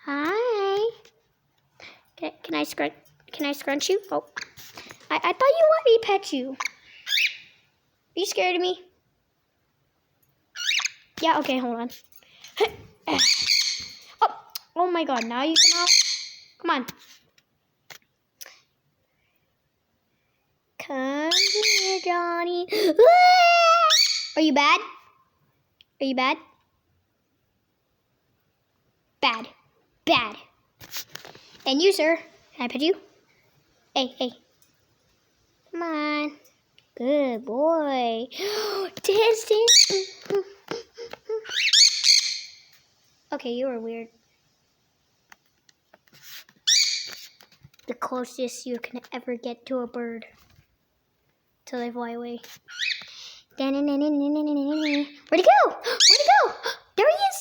Hi. Can I scrunch you? Oh, I thought you let me pet you. Are you scared of me? Yeah. Okay. Hold on. Oh my God! Now you come out. Come on. Come here, Johnny. Are you bad? Are you bad? Bad. Bad. And you, sir. Can I pet you? Hey. Come on. Good boy. Dance. Okay, you were weird. The closest you can ever get to a bird. Till they fly away. Where'd he go? Where'd he go? There he is.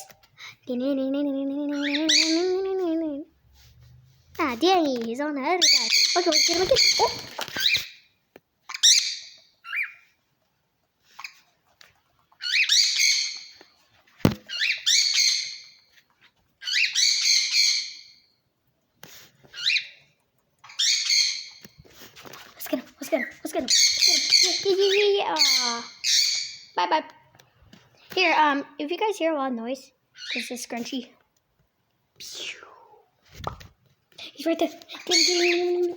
Ah, Danny, he's on the other side. Okay, let's get him again. Oh. Let's get him. Yeah. Bye. Here, if you guys hear a lot of noise, this is Scrunchy. He's right there. Get him.